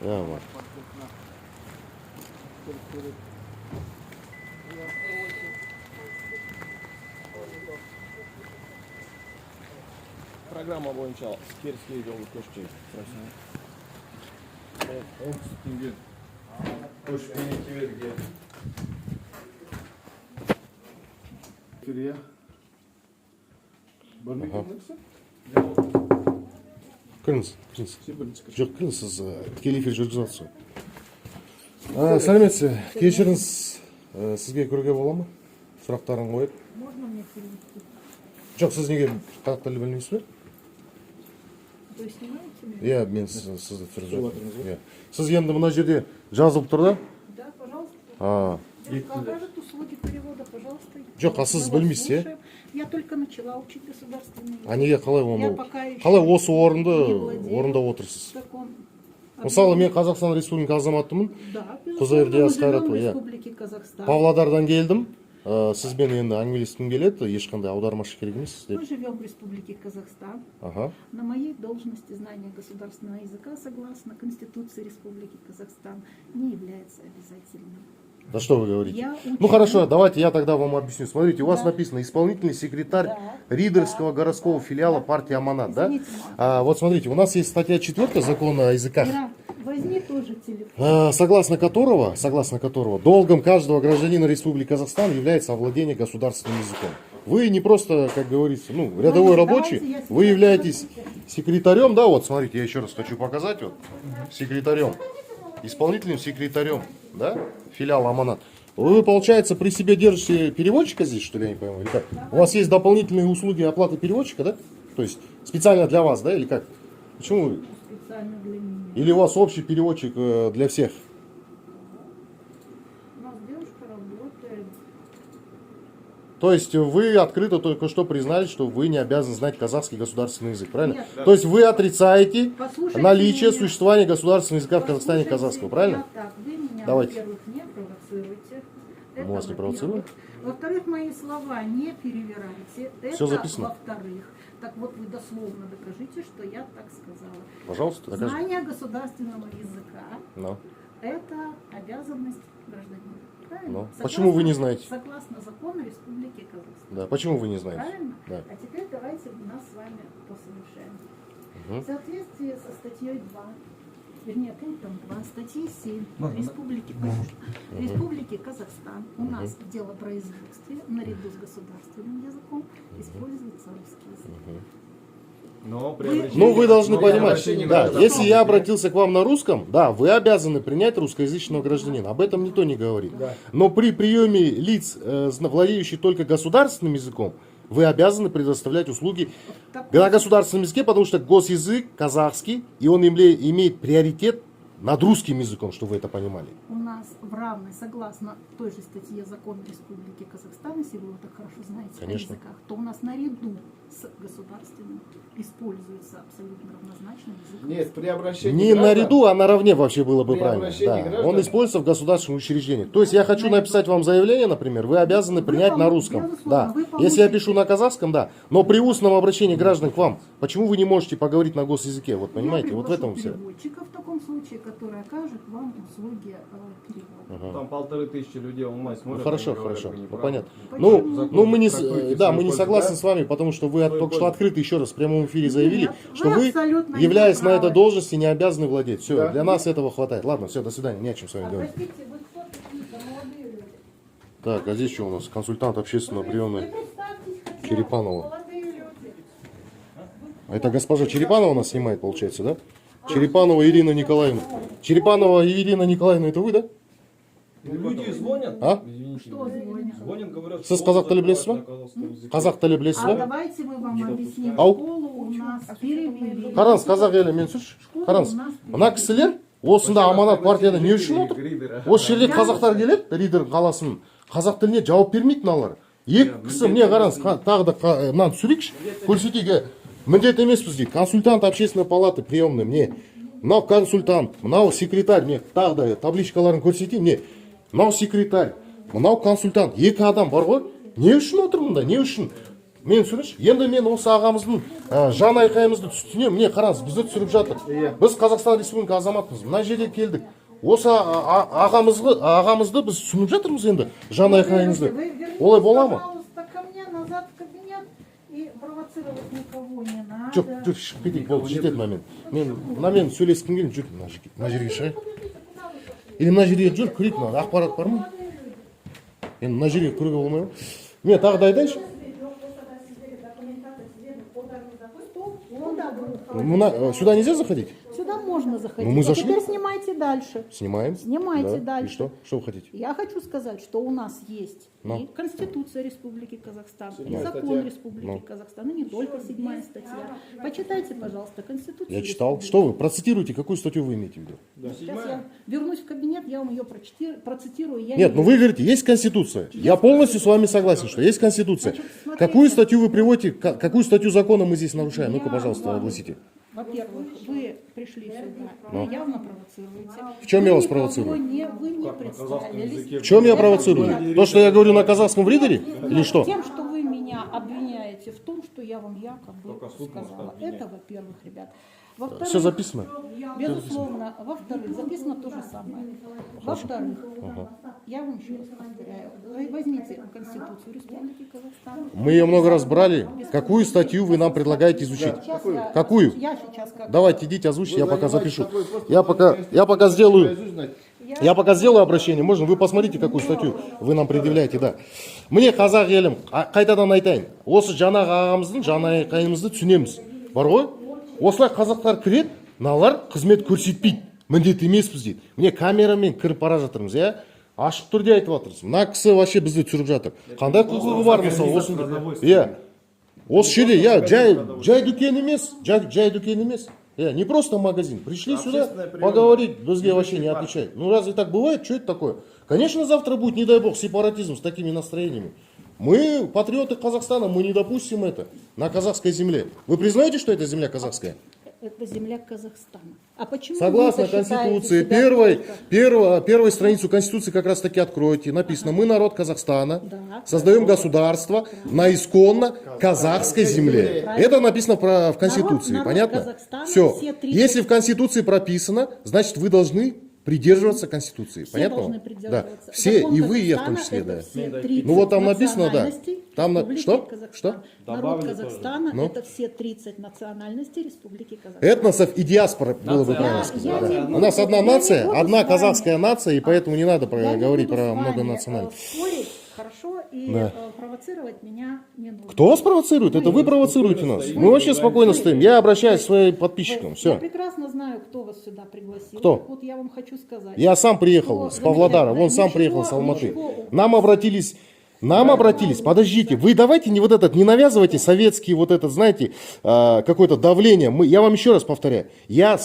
Tamam. Программа боюнча Керские жолу көшчү. Оңтүстүктүн көчкөн киберге. Кирия. Кіріңіз. Жоқ, кіріңіз, сіз тікелей эфир жүргізіп жатсыз ғой. Сәлеметсіз, кешіріңіз, сізге көруге бола ма? Сұрақтарын қойып. Можно мне перевести? Жоқ, сіз неге қазақ тілі білмейсіз бе? Вы снимаете меня? Иә, мен сізді түсіріп жатырмын. Сіз енді мына жерде жазылып тұр да? Да, пожалуйста. Окажет услуги перевода, пожалуйста. Жоқ, сіз білмейсіз, иә? Я только начала учить государственный язык. Неге қалай оны? пока еще Қалай осы орынды не владею орында отырсыз? таком. Мысалы, мен Қазақстан Республика азаматымын. Да, Құзайыр безусловно, Диас мы живем в Қайратұлы, иә. Республике Казахстан. Павлодардан келдім. Сізбен енді әңгімелескім келеді, ешқандай аудармашы керек емес. Мы живем в Республике Казахстан. Ага. На моей должности знание государственного языка, согласно Конституции Республики Казахстан, не является обязательным. Да что вы говорите? Я Ну хорошо, давайте я тогда вам объясню. Смотрите, у вас Да. написано исполнительный секретарь Да. Ридерского городского филиала партии Аманат, да? Извините, Вот смотрите, у нас есть статья 4 закона о языках, Ира, возьми тоже телефон. согласно которого долгом каждого гражданина Республики Казахстан является овладение государственным языком. Вы не просто, как говорится, рядовой рабочий, вы являетесь секретарем, да, вот смотрите, я еще раз хочу показать, вот, секретарем, исполнительным секретарем, да, филиала Аманат. Вы, получается, при себе держите переводчика здесь, что ли, я не пойму, или как? У вас есть дополнительные услуги оплаты переводчика, да? То есть специально для вас, да, или как? Почему? Специально для меня. Или у вас общий переводчик для всех? У нас девушка работает. То есть вы открыто только что признали, что вы не обязаны знать казахский государственный язык, правильно? Нет. То есть вы отрицаете Послушайте наличие меня. существования государственного языка в Казахстане Послушайте казахского, правильно? меня так. Вы меня, Давайте. во-первых, не провоцируйте. Мы вас не провоцируем. Во-вторых, мои слова не перевирайте. Всё записано. Во-вторых, так вот вы дословно докажите, что я так сказала. Пожалуйста, докажите. Знание государственного языка Ну. – это обязанность гражданина. Правильно? Ну, почему вы не знаете? Согласно закону Республики Казахстан. Да, почему вы не знаете? Правильно? Да. А теперь давайте нас с вами посовещаем. Мгм. В соответствии со статьей 2, вернее пунктом 2 статьи 7 Республики Казахстан у нас в делопроизводстве наряду с государственным языком используется русский язык. Но Вы должны при понимать, обращении да, граждан- если я обратился к вам на русском, да, вы обязаны принять русскоязычного гражданина, об этом никто не говорит. Да. Но при приеме лиц, владеющих только государственным языком, вы обязаны предоставлять услуги на государственном языке, потому что госязык казахский, и он имеет приоритет над русским языком, чтобы вы это понимали. У нас в равной, согласно той же статье закона Республики Казахстан, если вы его так хорошо знаете Конечно. о языках, то у нас наряду с государственным используется абсолютно равнозначный язык. Нет, при обращении Не граждан- наряду, а наравне вообще было бы При правильно. обращении Да. граждан- Он используется в государственных учреждениях. То есть я хочу написать вам заявление, например, вы обязаны принять на русском. безусловно, Да. вы Если я получите. пишу на казахском, да. Но при устном обращении граждан к вам, почему вы не можете поговорить на госязыке? Вот понимаете, Я вот в этом все. переводчика в таком случае, который окажет вам услуги перевода. Там 1500 людей онлайн Ну смотрят. хорошо, они говорят, хорошо, вы не ну правы. понятно. Почему? Ну мы не, Трактуйте да, свою мы не пользу, согласны да? с вами, потому что вы Свою только что пользу. открыто еще раз в прямом эфире заявили, Нет, что вы вы, абсолютно не являясь на правы. этой должности, не обязаны владеть. Все, Да. для нас этого хватает. Ладно, все, до свидания, не о чем с вами А говорить. простите, вы кто такие-то, молодые люди? Так, а здесь что у нас? Консультант общественного приемной Черепанова. Молодые люди. А это госпожа Черепанова нас снимает, получается, да? Черепанова Ирина Николаевна. Черепанова Ирина Николаевна, это вы, да? Люди звонят. А? Извините. Что звонят? Звонят, говорят, Сіз школу қазақ тілі білесіз закрывают ба? на казахском языке. Қазақ тілі білесіз А ба? давайте мы вам объясним. Ау. Школу у нас перевели. Қараңыз, қазақ елі, мен сұршы. Қараңыз, мына кісілер осында аманат партияда не үшін отыр? Осы жерде қазақтар келеді, Ридер қаласының қазақ тіліне жауап бермейді мыналар. Екі кісі, міне қараңыз, тағы да мынаны түсірейікші, көрсетейік. Міндет емеспіз дейді, консультант общественной палаты приемный, міне. Мынау консультант, мынау секретарь, міне тағы да табличкаларын көрсетейін, міне. Мынау секретарь, мынау консультант, екі адам бар ғой. Не үшін отыр мұнда, не үшін? Мен түсірші, енді мен осы ағамыздың жан айқайымызды түсінемін. Міне қараңыз, бізді түсіріп жатыр. Біз Қазақстан Республика азаматымыз. Мына жерге келдік. Осы ағамызды біз түсініп жатырмыз енді, жан айқайымызды. Олай бола ма? Пожалуйста, ко мне назад в кабинет и провоцировать никого не надо. Жоқ, жүр, шығып кетейік, болды, жетеді момент. Мен сөйлескім келін, жүр, мына жерге шығайық. Или мына жерге жүр, көрейік, ақпарат бар ма? Енді мына жерге көруге болмай ма? Мен тағы да айтайыншы. Сюда нельзя заходить? Сюда можно заходить. Ну, мы зашли. А теперь снимайте дальше. Снимаем. Снимайте Да. дальше. И что? Что вы хотите? Я хочу сказать, что у нас есть Ну. и Конституция Республики Казахстан, и Седьмая Закон статья. Республики Ну. Казахстан, и не только 7 статья. Почитайте, пожалуйста, Конституцию. Я читал. Республики. Что вы? Процитируйте, какую статью вы имеете в виду? Да, Сейчас я седьмая. вернусь в кабинет, я вам ее процитирую. Я Нет, не ну вы говорите, есть Конституция. Я полностью с вами согласен, что есть Конституция. Значит, смотрите. Какую статью вы приводите, какую статью закона мы здесь нарушаем? Ну-ка, Я пожалуйста, вам- огласите. Во-первых, вы пришли сюда, вы явно провоцируете. В чем я Вы вас никого провоцирую? Вы не представились. В чем я Это провоцирую? понятно. То, что я говорю на казахском ридере? Или что? Тем, что вы меня обвиняете в том, что я вам якобы Только суд может сказала. обвинять. Это, во-первых, ребят. Во-вторых, Все записано. безусловно. Во-вторых, записано то же самое. Во-вторых, я вам еще раз повторяю, вы возьмите Конституцию Республики Казахстан. Мы ее много раз брали. Какую статью вы нам предлагаете изучить? Сейчас Какую? Я сейчас как... Давайте, идите, озвучьте, я пока запишу. Я пока сделаю обращение. Можно? Вы посмотрите, какую статью вы нам предъявляете, да. Мне қазақ елім, қайтадан айтайын. Осы жаңағы ағамыздың жан айқайымызды түсінеміз. Бар ғой? Осылай қазақтар кіреді, мыналар қызмет көрсетпейді. Міндет емеспіз дейді. Міне камерамен кіріп бара жатырмыз, иә? Ашық түрде айтып жатырмыз. Мына кісі вообще бізді түсіріп жатыр. Қандай құқығы бар мысалы осында? Иә. Осы жерде, я жай дүкен емес, жай дүкен емес. Не просто магазин. Пришли сюда поговорить, бізге вообще не отвечать. Ну разве так бывает? Что это такое? Конечно, завтра будет, не дай бог, сепаратизм с такими настроениями. Мы, патриоты Казахстана, мы не допустим это на казахской земле. Вы признаете, что это земля казахская? Это земля Казахстана. А почему Согласно вы-то считаете Конституции, себя первой страницу Конституции как раз таки откройте. Написано, мы народ Казахстана, Да. создаем государство на исконно казахской земле. Правильно. Это написано в Конституции, Народ понятно? Казахстана, Все. все 30. Если в Конституции прописано, значит вы должны придерживаться Конституции. Все понятно? должны Да. придерживаться. Все, Закон и вы, я в Казахстана том числе, это да. все 30 Ну вот там написано, да. национальностей Там Республики что? Казахстан. Что? Народ Добавили Казахстана Ну? это все 30 национальностей Республики Казахстан. Этносов и диаспора было бы правильно сказать. Да. У нас одна нация, одна казахская нация, и поэтому не надо Я не говорить буду про с вами, многонациональность. спорить, хорошо, и Да. провоцировать меня не нужно. Кто вас провоцирует? Это вы провоцируете нас. Мы вообще спокойно стоим. Я обращаюсь к своим подписчикам. Я Все. прекрасно знаю, кто вас сюда пригласил. Кто? Так вот я вам хочу сказать. Я сам приехал с Павлодара, вон сам приехал с Алматы. Нам обратились, подождите, вы давайте не вот этот, не навязывайте советский вот этот, знаете, какое-то давление. Я вам еще раз повторяю, я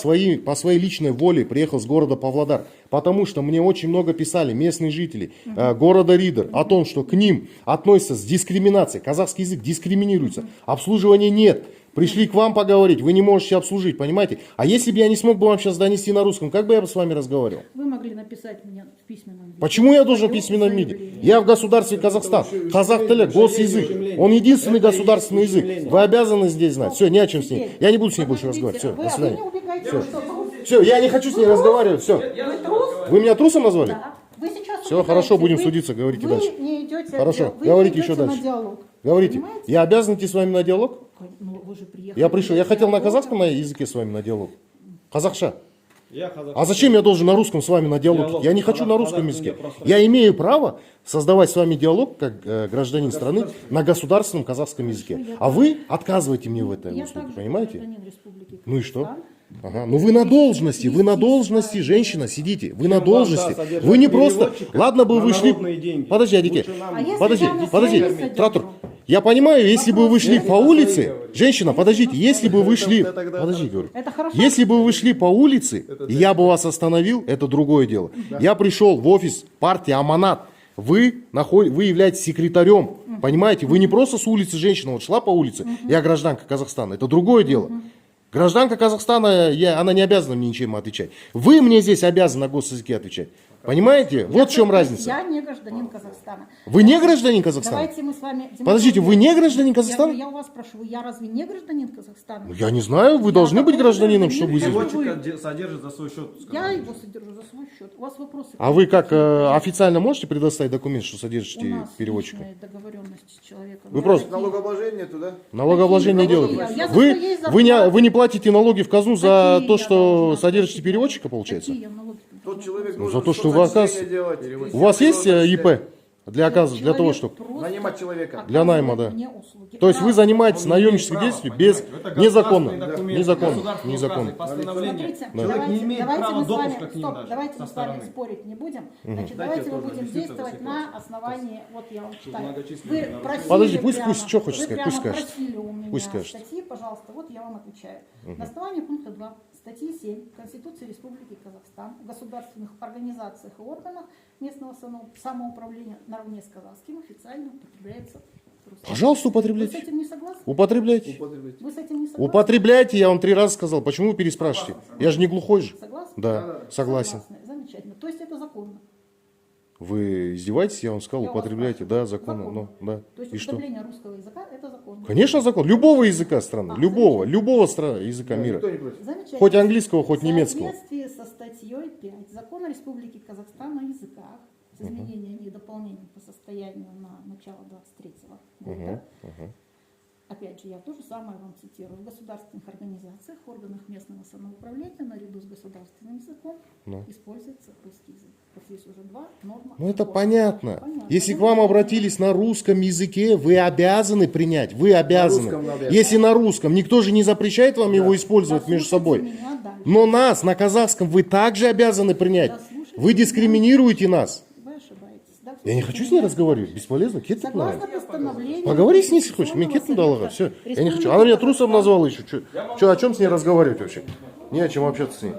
по своей личной воле приехал с города Павлодар, потому что мне очень много писали местные жители города Ридер о том, что к ним относятся с дискриминацией, казахский язык дискриминируется, обслуживания нет. Пришли к вам поговорить, вы не можете обслужить, понимаете? А если бы я не смог бы вам сейчас донести на русском, как бы я с вами разговаривал? Вы могли написать мне в письменном виде. Почему я должен в письменном виде? Я в государстве Казахстан. Казах теле, госязык. Он единственный государственный язык. Вы обязаны здесь знать. Все, не о чем с ней. Я не буду с ней больше разговаривать. Все, до Вы свидания. не убегайте, вы что, трус? Все, я не хочу с ней разговаривать. Все. Вы трус? Вы меня трусом назвали? Да. Вы сейчас Все, убегаете. хорошо, будем Вы- судиться, говорите вы дальше. Не идете, Хорошо, вы говорите не еще идете дальше. на диалог. Говорите, Понимаете? я обязан идти с вами на диалог? Ну, вы же приехали. Я пришел, я хотел на диалог. казахском языке с вами на диалог. Казахша. Я казах. А зачем я должен на русском с вами на диалог? Я не хочу на русском языке. Я имею право создавать с вами диалог, как гражданин страны, на государственном казахском языке. А вы отказываете мне в этой Я услуге, также понимаете? гражданин Республики Ну и что? Казахстан. Ага. Ну вы на должности, женщина, сидите, вы на должности. Вы не просто, ладно бы вы шли, подожди, Адике, А если подожди, я на подожди, своей содержу? Тратур, я понимаю, если бы вы шли по улице, женщина, подождите, если бы вы шли, подожди, говорю, Это хорошо? если бы вы шли по улице, и я бы вас остановил, это другое дело. Я пришел в офис партии Аманат, вы являетесь секретарем, понимаете, вы не просто с улицы женщина, вот шла по улице, я гражданка Казахстана, это другое дело. Гражданка Казахстана, она не обязана мне ничем отвечать. Вы мне здесь обязаны на госязыке отвечать. Понимаете? Вот в чем разница. Я не гражданин Казахстана. Вы не гражданин Казахстана? Давайте мы с вами... Подождите, вы не гражданин Казахстана? Я у вас спрашиваю, я разве не гражданин Казахстана? Я не знаю, вы должны быть гражданином, чтобы здесь быть. Переводчика содержит за свой счет. Я его содержу за свой счет. У вас вопросы? А вы как официально можете предоставить документ, что У содержите нас переводчика? личная договоренность с человеком. Вы просто Налогообложение туда. налогообложение Какие делаете. налоги? Я за Вы, своей вы не платите налоги в казну за Какие то, я что должна содержите платить? переводчика, получается? Какие я налоги Тот человек Ну, за должен то, что вы соцзачисление делать. У вас есть ИП для того, чтобы... Нанимать человека. Для найма, да. мне услуги. То есть вы занимаетесь Он не имеет наемнической права, действием без... понимаете? Это Незаконно. государственный документ, Незаконно. государственный Незаконно. указ и постановление. Смотрите, Человек не имеет давайте права мы с вами, допуска к ним стоп, даже давайте со мы с вами стороны. спорить не будем. Значит, Дайте давайте мы тоже будем объяснить действовать эту на ситуацию. основании, вот я вам читаю. многочисленные Вы нарушения. просили Подожди, прямо, пусть что хочет вы сказать, прямо пусть скажет. просили у меня Пусть скажет. статьи, пожалуйста, вот я вам отвечаю. На основании пункта 2 статьи 7 Конституции Республики Казахстан в государственных организациях и органах местного самоуправления наравне с казахским официально употребляется русский. Пожалуйста, Вы с употребляйте. этим не согласны? Употребляйте. Вы с этим не согласны? Употребляйте, я вам 3 раза сказал. Почему вы переспрашиваете? Я же не глухой же. Согласны? Да, согласен. Согласны. Замечательно. То есть это законно. Вы издеваетесь? Я вам сказал, Я вас употребляйте. спрашиваю. Да, законно. Законно. Ну, да. То есть И что? употребление русского языка это законно. Конечно, закон. Любого языка страны. Любого языка мира. Никто не против. Замечательно. Хоть английского, хоть немецкого. В соответствии со статьей 5 Закона Республики Казахстан о языках с изменениями и дополнениями по состоянию на начало 23-го года. Опять же, я то же самое вам цитирую. В государственных организациях, органах местного самоуправления наряду с государственным языком используется русский язык. Вот здесь уже 2 нормы. Ну это закона. понятно. Понятно. Если к вам обратились на русском языке, вы обязаны принять. Вы обязаны. русском надо. Если на русском, никто же не запрещает вам его использовать между собой. Дослушайте меня дальше. Но нас на казахском вы также обязаны принять. Дослушайте Вы дискриминируете нас. Вы ошибаетесь. Я не хочу с ней разговаривать. Бесполезно. Кету Согласно постановлению... Поговори с ней, если хочешь. Мне кету дала. Все. Я не хочу. Она меня трусом назвала еще. Че, о чем с ней разговаривать вообще? Не о чем общаться с ней.